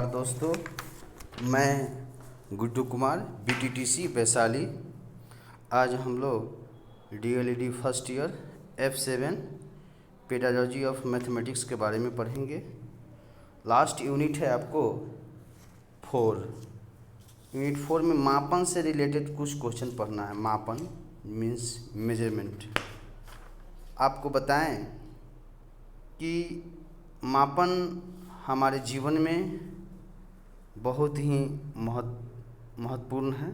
दोस्तों, मैं गुड्डू कुमार बीटीटीसी वैशाली। आज हम लोग DElEd first year F7 pedagogy of mathematics के बारे में पढ़ेंगे। लास्ट यूनिट है आपको 4। यूनिट 4 में मापन से रिलेटेड कुछ क्वेश्चन पढ़ना है। मापन मीन्स मेजरमेंट। आपको बताएं कि मापन हमारे जीवन में बहुत ही महत्वपूर्ण है।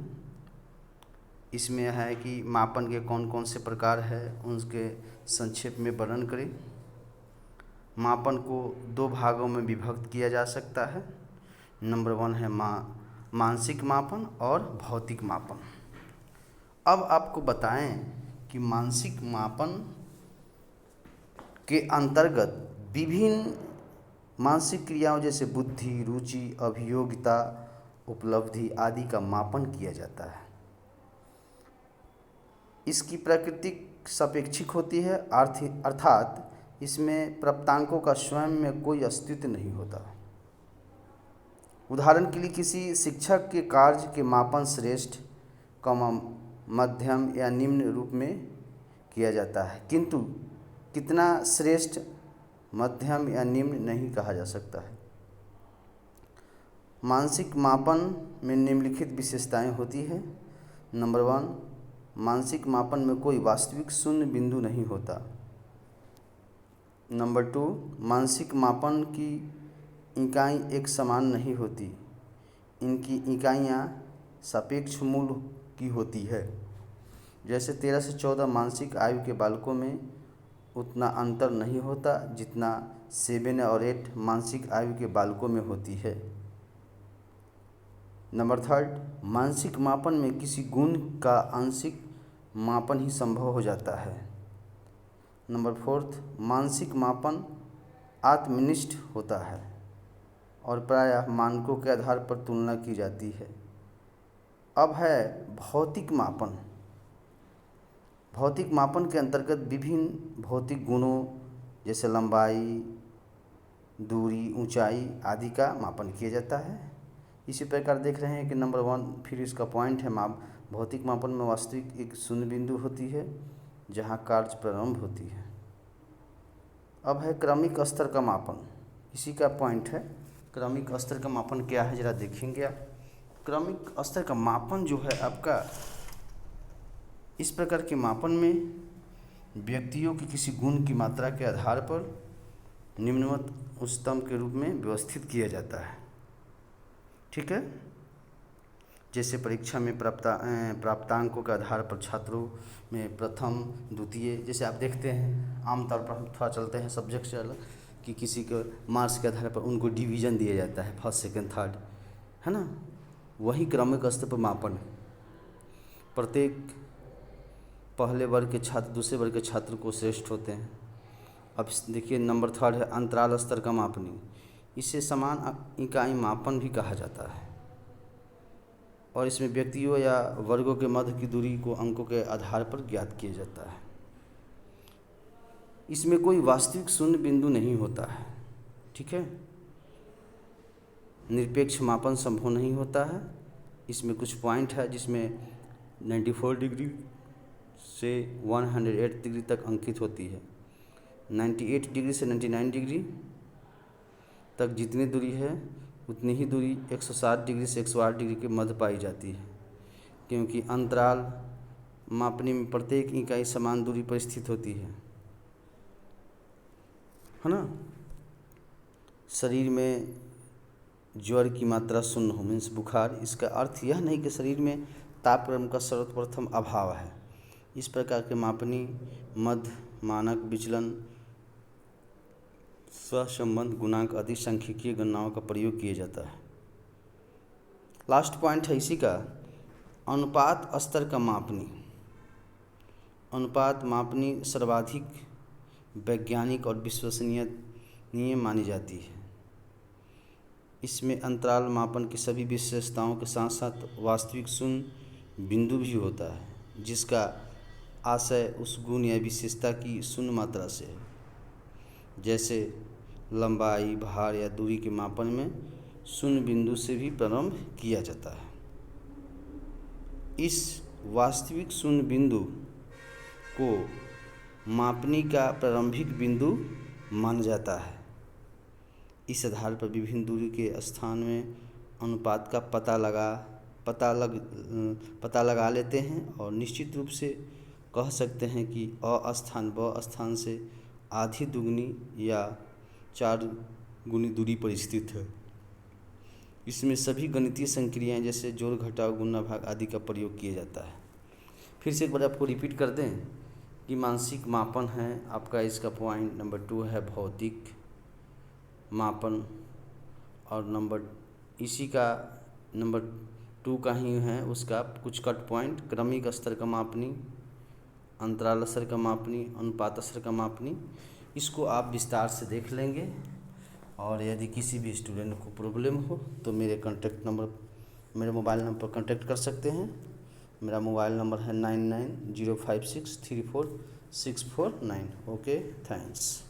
इसमें है कि मापन के कौन कौन से प्रकार है, उनके संक्षेप में वर्णन करें। मापन को 2 भागों में विभक्त किया जा सकता है। नंबर 1 है मानसिक मापन और भौतिक मापन। अब आपको बताएं कि मानसिक मापन के अंतर्गत विभिन्न मानसिक क्रियाओं जैसे बुद्धि, रुचि, अभियोगिता, उपलब्धि आदि का मापन किया जाता है। इसकी प्रकृति सापेक्षिक होती है, अर्थात इसमें प्राप्तांकों का स्वयं में कोई अस्तित्व नहीं होता। उदाहरण के लिए किसी शिक्षक के कार्य के मापन श्रेष्ठ, मध्यम या निम्न रूप में किया जाता है, किंतु कितना श्रेष्ठ, मध्यम या निम्न नहीं कहा जा सकता है। मानसिक मापन में निम्नलिखित विशेषताएं होती हैं। नंबर 1, मानसिक मापन में कोई वास्तविक शून्य बिंदु नहीं होता। नंबर 2, मानसिक मापन की इकाई एक समान नहीं होती। इनकी इकाइयां सापेक्ष मूल की होती है। जैसे 13 से 14 मानसिक आयु के बालकों में उतना अंतर नहीं होता जितना 7 और 8 मानसिक आयु के बालकों में होती है। नंबर 3, मानसिक मापन में किसी गुण का आंशिक मापन ही संभव हो जाता है। नंबर 4, मानसिक मापन आत्मनिष्ठ होता है और प्रायः मानकों के आधार पर तुलना की जाती है। अब है भौतिक मापन। भौतिक मापन के अंतर्गत विभिन्न भौतिक गुणों जैसे लंबाई, दूरी, ऊंचाई आदि का मापन किया जाता है। इसी प्रकार देख रहे हैं कि नंबर 1 फिर इसका पॉइंट है भौतिक मापन में वास्तविक एक शून्य बिंदु होती है जहां कार्य प्रारंभ होती है। अब है क्रमिक स्तर का मापन। इसी का पॉइंट है क्रमिक स्तर का मापन क्या है, जरा देखेंगे आप। क्रमिक स्तर का मापन जो है आपका, इस प्रकार के मापन में व्यक्तियों की किसी गुण की मात्रा के आधार पर निम्नतम उच्चतम के रूप में व्यवस्थित किया जाता है। ठीक है। जैसे परीक्षा में प्राप्तांकों के आधार पर छात्रों में प्रथम, द्वितीय, जैसे आप देखते हैं आमतौर पर हम थोड़ा चलते हैं सब्जेक्ट से अलग कि किसी के मार्क्स के आधार पर उनको डिवीज़न दिया जाता है, फर्स्ट, सेकंड, थर्ड, है ना। वही क्रमिक स्तर पर मापन, प्रत्येक पहले वर्ग के छात्र दूसरे वर्ग के छात्र को श्रेष्ठ होते हैं। अब देखिए नंबर 3 है अंतराल स्तर का मापनी। इसे समान इकाई मापन भी कहा जाता है और इसमें व्यक्तियों या वर्गों के मध्य की दूरी को अंकों के आधार पर ज्ञात किया जाता है। इसमें कोई वास्तविक शून्य बिंदु नहीं होता है। ठीक है। निरपेक्ष मापन संभव नहीं होता है। इसमें कुछ पॉइंट है जिसमें 94 डिग्री से 108 डिग्री तक अंकित होती है। 98 डिग्री से 99 डिग्री तक जितनी दूरी है उतनी ही दूरी 160 डिग्री से 108 डिग्री के मध्य पाई जाती है, क्योंकि अंतराल मापने में प्रत्येक इकाई समान दूरी पर स्थित होती है ना। शरीर में ज्वर की मात्रा शून्य हो मीन्स बुखार, इसका अर्थ यह नहीं कि शरीर में तापक्रम का सर्वप्रथम अभाव है। इस प्रकार के मापनी मध्य, मानक, विचलन, सहसंबंध, गुणांक आदि सांख्यिकीय गणनाओं का प्रयोग किया जाता है। लास्ट पॉइंट है इसी का अनुपात स्तर का मापनी। अनुपात मापनी सर्वाधिक वैज्ञानिक और विश्वसनीय मानी जाती है। इसमें अंतराल मापन की सभी विशेषताओं के साथ साथ वास्तविक शून्य बिंदु भी होता है, जिसका आशय उस गुण या विशेषता की शून्य मात्रा से है। जैसे लंबाई, भार या दूरी के मापन में शून्य बिंदु से भी प्रारंभ किया जाता है। इस वास्तविक शून्य बिंदु को मापनी का प्रारंभिक बिंदु माना जाता है। इस आधार पर विभिन्न दूरी के स्थान में अनुपात का पता लगा लेते हैं और निश्चित रूप से कह सकते हैं कि अ स्थान ब स्थान से आधी दुगनी या 4 गुनी दूरी पर स्थित है। इसमें सभी गणितीय संक्रियाएं जैसे जोड़ घटाव गुणा भाग आदि का प्रयोग किया जाता है। फिर से एक बार आपको रिपीट कर दें कि मानसिक मापन है आपका, इसका पॉइंट नंबर 2 है भौतिक मापन, और इसी का नंबर 2 का ही है उसका कुछ कट पॉइंट क्रमिक स्तर का मापनी, अंतराल स्तर का मापनी, अनुपात स्तर का मापनी। इसको आप विस्तार से देख लेंगे और यदि किसी भी स्टूडेंट को प्रॉब्लम हो तो मेरे मोबाइल नंबर पर कांटेक्ट कर सकते हैं। मेरा मोबाइल नंबर है 9905634649। Okay, thanks.